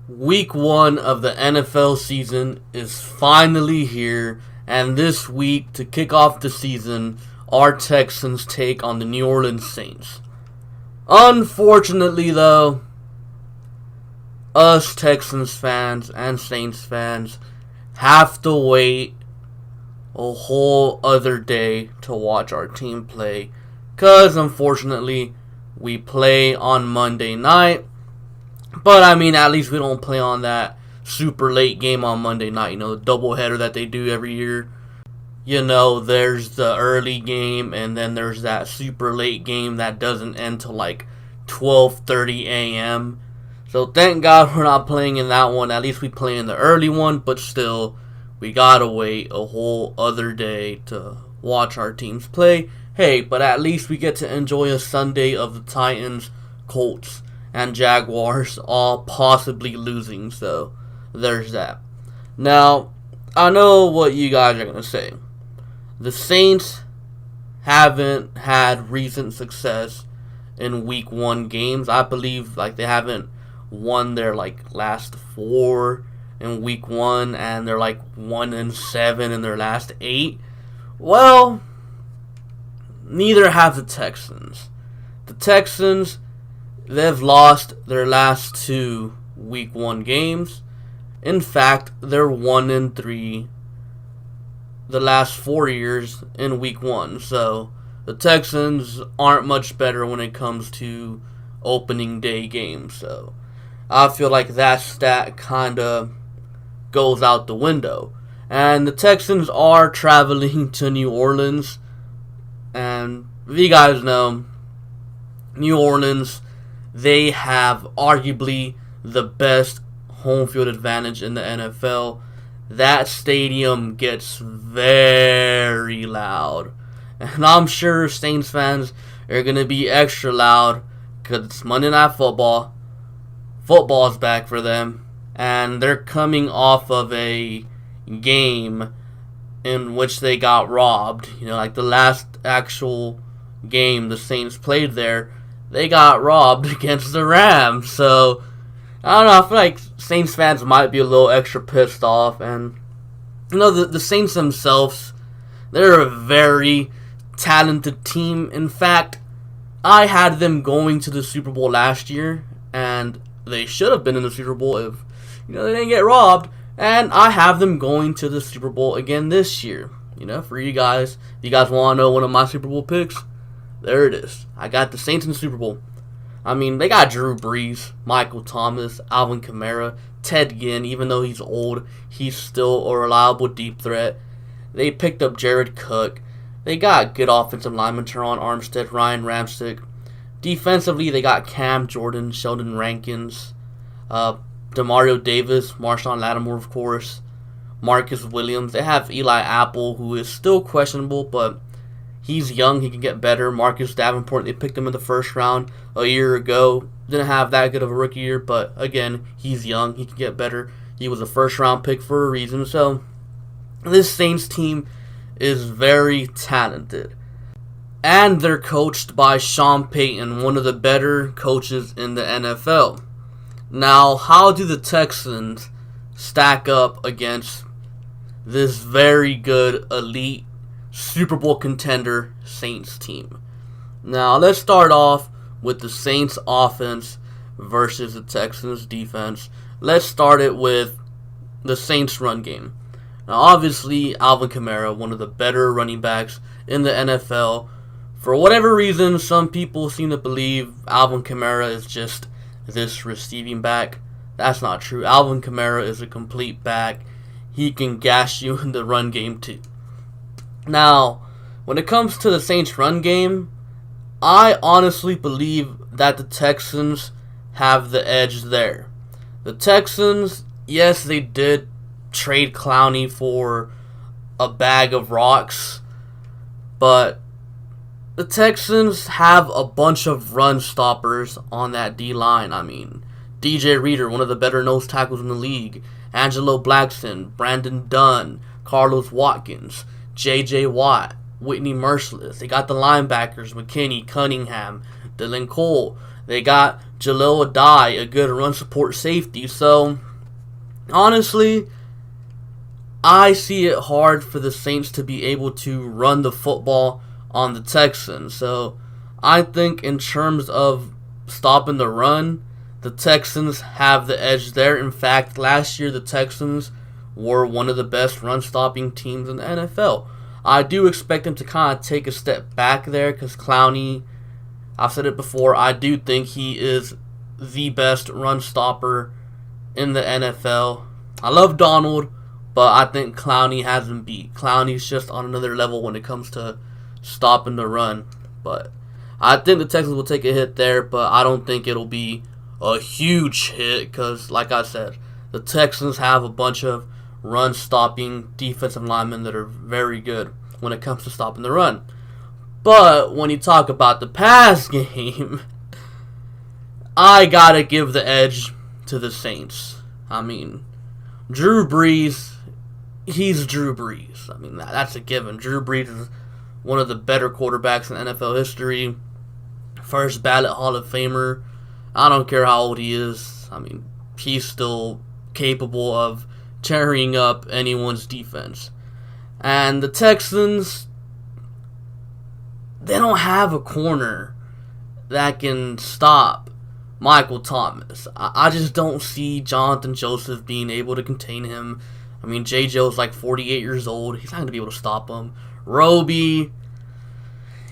Week 1 of the NFL season is finally here, and this week, to kick off the season, our Texans take on the New Orleans Saints. Unfortunately, though, us Texans fans and Saints fans have to wait a whole other day to watch our team play, because unfortunately, we play on Monday night. But, at least we don't play on that super late game on Monday night. The doubleheader that they do every year. There's the early game, and then there's that super late game that doesn't end till like 12:30 a.m. So, thank God we're not playing in that one. At least we play in the early one, but still, we gotta wait a whole other day to watch our teams play. Hey, but at least we get to enjoy a Sunday of the Titans, Colts, and Jaguars all possibly losing, so there's that. Now, I know what you guys are going to say. The Saints haven't had recent success in Week 1 games. I believe they haven't won their last 4 in Week 1, and they're 1-7 in their last 8. Well, neither have the Texans. The Texans, they've lost their last 2 Week 1 games. In fact, they're 1-3 the last 4 years in Week 1. So, the Texans aren't much better when it comes to opening day games. So, I feel like that stat kind of goes out the window. And the Texans are traveling to New Orleans. And if you guys know, New Orleans, they have arguably the best home field advantage in the NFL. That stadium gets very loud. And I'm sure Saints fans are going to be extra loud because it's Monday Night Football. Football's back for them. And they're coming off of a game in which they got robbed. The last actual game the Saints played there, they got robbed against the Rams. So, I don't know, I feel like Saints fans might be a little extra pissed off. And, the Saints themselves, they're a very talented team. In fact, I had them going to the Super Bowl last year, and they should have been in the Super Bowl if, they didn't get robbed. And I have them going to the Super Bowl again this year. For you guys, if you guys want to know one of my Super Bowl picks, there it is. I got the Saints in the Super Bowl. They got Drew Brees, Michael Thomas, Alvin Kamara, Ted Ginn. Even though he's old, he's still a reliable deep threat. They picked up Jared Cook. They got good offensive linemen, Teron Armstead, Ryan Ramczyk. Defensively, they got Cam Jordan, Sheldon Rankins, Demario Davis, Marshawn Lattimore, of course, Marcus Williams. They have Eli Apple, who is still questionable, but he's young. He can get better. Marcus Davenport, they picked him in the first round a year ago. Didn't have that good of a rookie year, but again, he's young. He can get better. He was a first-round pick for a reason. So, this Saints team is very talented. And they're coached by Sean Payton, one of the better coaches in the NFL. Now, how do the Texans stack up against this very good, elite, Super Bowl contender Saints team? Now, let's start off with the Saints offense versus the Texans defense. Let's start it with the Saints run game. Now, obviously, Alvin Kamara, one of the better running backs in the NFL. For whatever reason, some people seem to believe Alvin Kamara is just this receiving back. That's not true. Alvin Kamara is a complete back. He can gash you in the run game too. Now, when it comes to the Saints run game, I honestly believe that the Texans have the edge there. The Texans, yes, they did trade Clowney for a bag of rocks, but the Texans have a bunch of run stoppers on that D-line. DJ Reader, one of the better nose tackles in the league. Angelo Blackson, Brandon Dunn, Carlos Watkins, J.J. Watt, Whitney Merciless. They got the linebackers, McKinney, Cunningham, Dylan Cole. They got Jalil Adai, a good run support safety. So, honestly, I see it hard for the Saints to be able to run the football on the Texans. So, I think in terms of stopping the run, the Texans have the edge there. In fact, last year the Texans were one of the best run-stopping teams in the NFL. I do expect them to kind of take a step back there because Clowney, I've said it before, I do think he is the best run stopper in the NFL. I love Donald, but I think Clowney has him beat. Clowney's just on another level when it comes to stopping the run. But I think the Texans will take a hit there, but I don't think it'll be a huge hit because, like I said, the Texans have a bunch of run-stopping defensive linemen that are very good when it comes to stopping the run. But when you talk about the pass game, I gotta give the edge to the Saints. I mean, Drew Brees, he's Drew Brees. I mean, that's a given. Drew Brees is one of the better quarterbacks in NFL history. First ballot Hall of Famer. I don't care how old he is. I mean, he's still capable of tearing up anyone's defense. And the Texans, they don't have a corner that can stop Michael Thomas. I just don't see Jonathan Joseph being able to contain him. I mean, J.J.'s like 48 years old. He's not going to be able to stop him. Roby,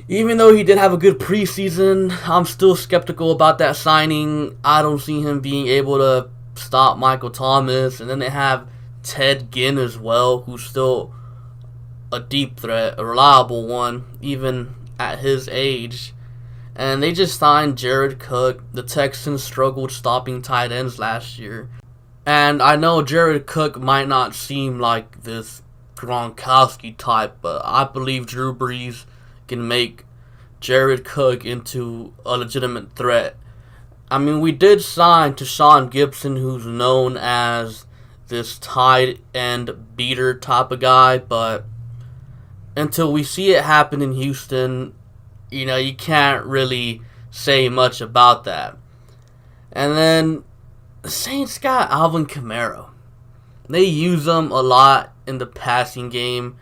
even though he did have a good preseason, I'm still skeptical about that signing. I don't see him being able to stop Michael Thomas. And then they have Ted Ginn as well, who's still a deep threat, a reliable one, even at his age. And they just signed Jared Cook. The Texans struggled stopping tight ends last year. And I know Jared Cook might not seem like this Gronkowski type, but I believe Drew Brees can make Jared Cook into a legitimate threat. I mean, we did sign to Shaun Gibson, who's known as this tight end beater type of guy, but until we see it happen in Houston, you can't really say much about that. And then the Saints got Alvin Kamara. They use him a lot in the passing game,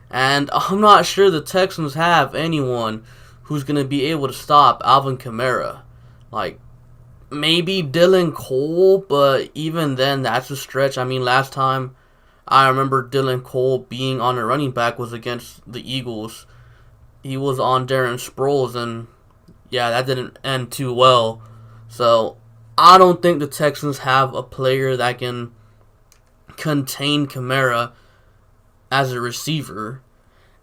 and I'm not sure the Texans have anyone who's going to be able to stop Alvin Kamara. Like, maybe Dylan Cole, but even then, that's a stretch. I mean, last time I remember Dylan Cole being on a running back was against the Eagles. He was on Darren Sproles, and yeah, that didn't end too well. So, I don't think the Texans have a player that can contain Kamara as a receiver.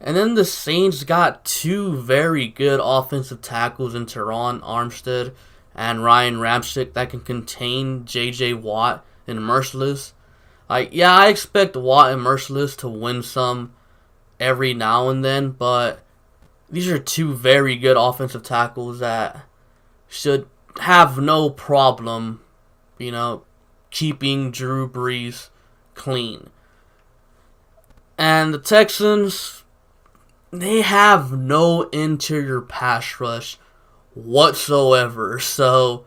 And then the Saints got two very good offensive tackles in Teron Armstead and Ryan Ramczyk that can contain J.J. Watt and Merciless. I expect Watt and Merciless to win some every now and then, but these are two very good offensive tackles that should have no problem, keeping Drew Brees clean. And the Texans, they have no interior pass rush whatsoever. So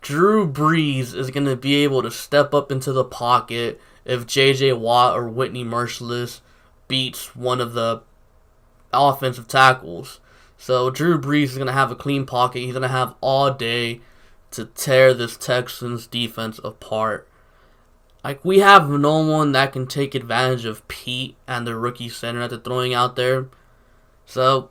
Drew Brees is going to be able to step up into the pocket if J.J. Watt or Whitney Merciless beats one of the offensive tackles. So Drew Brees is going to have a clean pocket. He's going to have all day to tear this Texans defense apart. We have no one that can take advantage of Pete and the rookie center that they're throwing out there. So,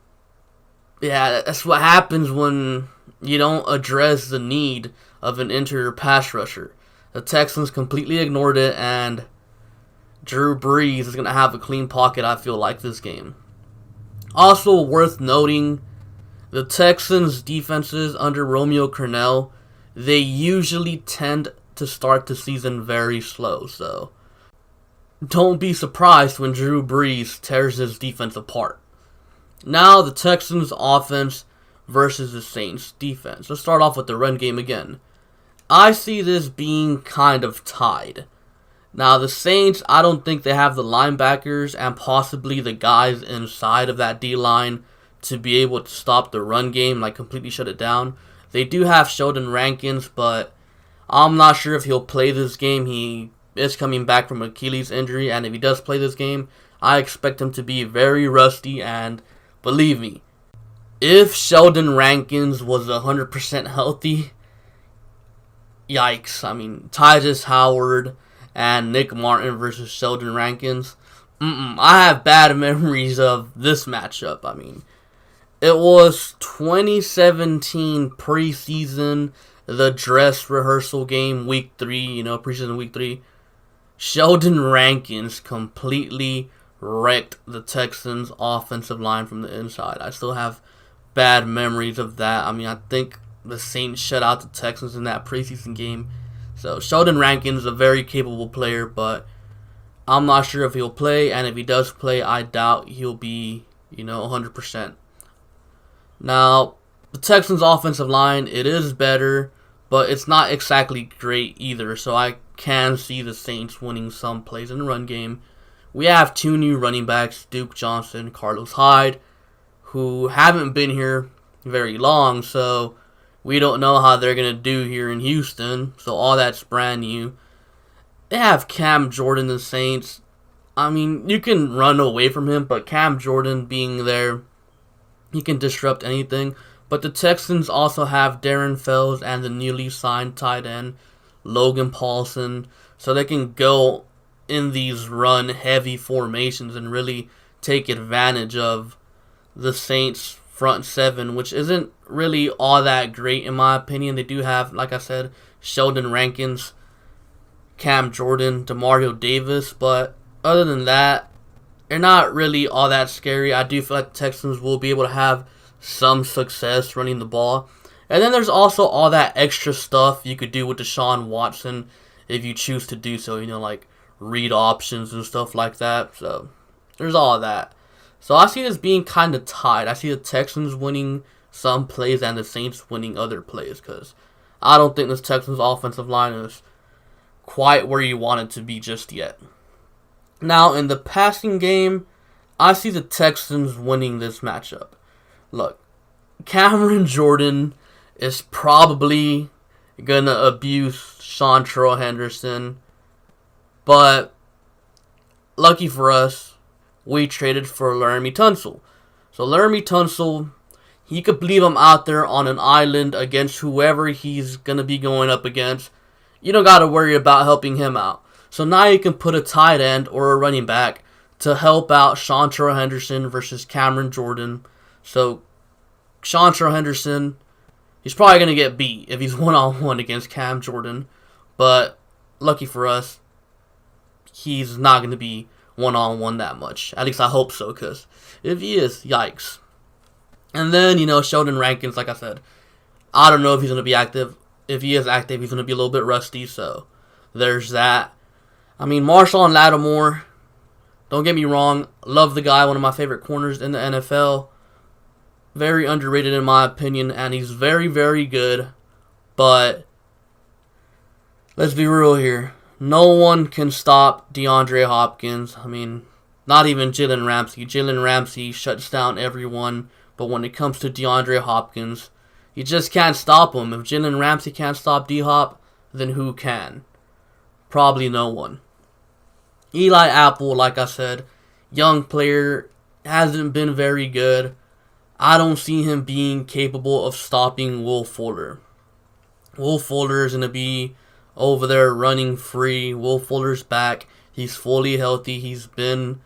yeah, that's what happens when you don't address the need of an interior pass rusher. The Texans completely ignored it, and Drew Brees is going to have a clean pocket, I feel like, this game. Also worth noting, the Texans' defenses under Romeo Crennel, they usually tend to start the season very slow. So don't be surprised when Drew Brees tears his defense apart. Now the Texans' offense versus the Saints' defense. Let's start off with the run game again. I see this being kind of tied. Now, the Saints, I don't think they have the linebackers and possibly the guys inside of that D-line to be able to stop the run game, completely shut it down. They do have Sheldon Rankins, but I'm not sure if he'll play this game. He is coming back from Achilles injury, and if he does play this game, I expect him to be very rusty, and believe me, if Sheldon Rankins was 100% healthy, yikes. I mean, Tytus Howard and Nick Martin versus Sheldon Rankins. I have bad memories of this matchup. I mean, it was 2017 preseason, the dress rehearsal game, week 3, preseason week 3. Sheldon Rankins completely wrecked the Texans' offensive line from the inside. I still have bad memories of that. I mean, I think the Saints shut out the Texans in that preseason game. So Sheldon Rankins is a very capable player, but I'm not sure if he'll play, and if he does play, I doubt he'll be, 100%. Now, the Texans' offensive line, it is better, but it's not exactly great either, so I can see the Saints winning some plays in the run game. We have 2 new running backs, Duke Johnson, Carlos Hyde, who haven't been here very long, so we don't know how they're going to do here in Houston, so all that's brand new. They have Cam Jordan, the Saints. I mean, you can run away from him, but Cam Jordan being there, he can disrupt anything. But the Texans also have Darren Fells and the newly signed tight end, Logan Paulson, so they can go in these run-heavy formations and really take advantage of the Saints' front 7, which isn't really all that great in my opinion. They do have, like I said, Sheldon Rankins, Cam Jordan, Demario Davis, but other than that, they're not really all that scary. I do feel like the Texans will be able to have some success running the ball. And then there's also all that extra stuff you could do with Deshaun Watson if you choose to do so, like read options and stuff like that. So there's all of that. So I see this being kind of tied. I see the Texans winning some plays and the Saints winning other plays, because I don't think this Texans offensive line is quite where you want it to be just yet. Now, in the passing game, I see the Texans winning this matchup. Look, Cameron Jordan is probably going to abuse Shaun Henderson, but lucky for us, we traded for Laramie Tunsil. So Laramie Tunsil, he could leave him out there on an island against whoever he's going to be going up against. You don't got to worry about helping him out. So now you can put a tight end or a running back to help out Shaun Henderson versus Cameron Jordan. So Shaun Henderson, he's probably going to get beat if he's one-on-one against Cam Jordan. But lucky for us, he's not going to be one-on-one that much. At least I hope so, because if he is, yikes. And then, Sheldon Rankins, like I said, I don't know if he's going to be active. If he is active, he's going to be a little bit rusty, so there's that. I mean, Marshawn Lattimore, don't get me wrong, love the guy, one of my favorite corners in the NFL. Very underrated in my opinion, and he's very, very good. But let's be real here. No one can stop DeAndre Hopkins. I mean, not even Jalen Ramsey. Jalen Ramsey shuts down everyone. But when it comes to DeAndre Hopkins, you just can't stop him. If Jalen Ramsey can't stop D-Hop, then who can? Probably no one. Eli Apple, like I said, young player, hasn't been very good. I don't see him being capable of stopping Will Fuller. Will Fuller is going to be over there running free. Will Fuller's back. He's fully healthy. He's been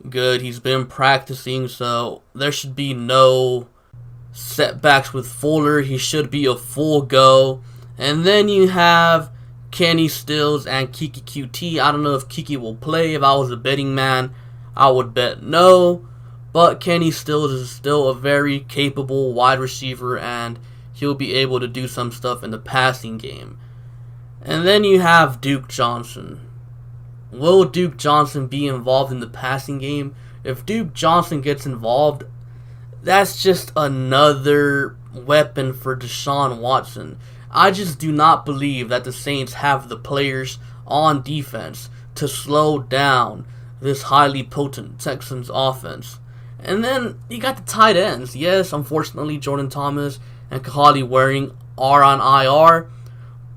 good. He's been practicing, so there should be no setbacks with Fuller. He should be a full go. And then you have Kenny Stills and Kiki QT. I don't know if Kiki will play. If I was a betting man, I would bet no. But Kenny Stills is still a very capable wide receiver, and he'll be able to do some stuff in the passing game. And then you have Duke Johnson. Will Duke Johnson be involved in the passing game? If Duke Johnson gets involved, that's just another weapon for Deshaun Watson. I just do not believe that the Saints have the players on defense to slow down this highly potent Texans offense. And then you got the tight ends. Yes, unfortunately, Jordan Thomas and Kahali Waring are on IR.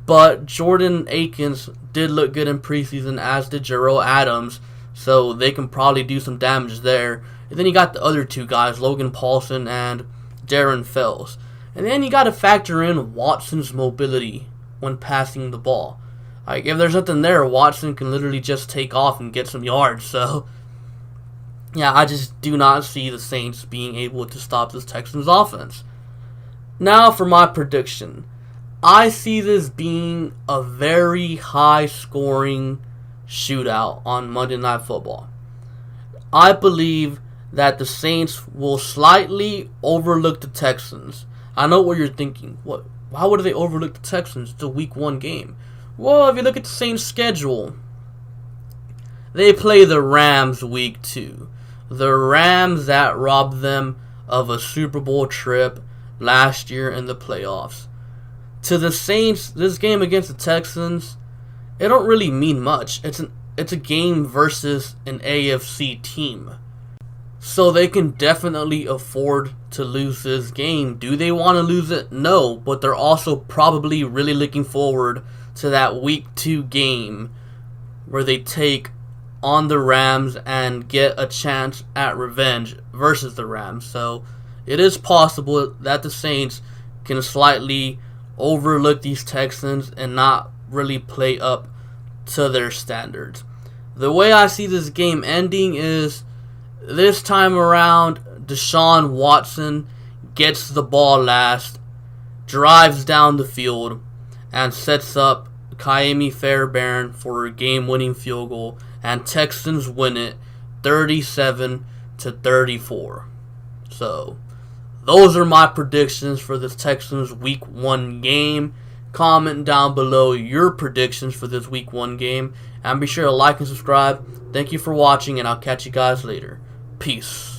But Jordan Akins did look good in preseason, as did Jarrell Adams, so they can probably do some damage there. And then you got the other two guys, Logan Paulson and Darren Fells. And then you got to factor in Watson's mobility when passing the ball. Like, if there's nothing there, Watson can literally just take off and get some yards. So, yeah, I just do not see the Saints being able to stop this Texans offense. Now for my prediction. I see this being a very high-scoring shootout on Monday Night Football. I believe that the Saints will slightly overlook the Texans. I know what you're thinking. What? Why would they overlook the Texans? It's a Week 1 game. Well, if you look at the Saints' schedule, they play the Rams Week 2. The Rams that robbed them of a Super Bowl trip last year in the playoffs. To the Saints, this game against the Texans, it don't really mean much. It's a game versus an AFC team. So they can definitely afford to lose this game. Do they want to lose it? No, but they're also probably really looking forward to that Week 2 game where they take on the Rams and get a chance at revenge versus the Rams. So it is possible that the Saints can slightly overlook these Texans and not really play up to their standards. The way I see this game ending is this time around, Deshaun Watson gets the ball last, drives down the field, and sets up Kaimi Fairbairn for a game-winning field goal, and Texans win it 37-34. So, those are my predictions for this Texans Week 1 game. Comment down below your predictions for this Week 1 game. And be sure to like and subscribe. Thank you for watching, and I'll catch you guys later. Peace.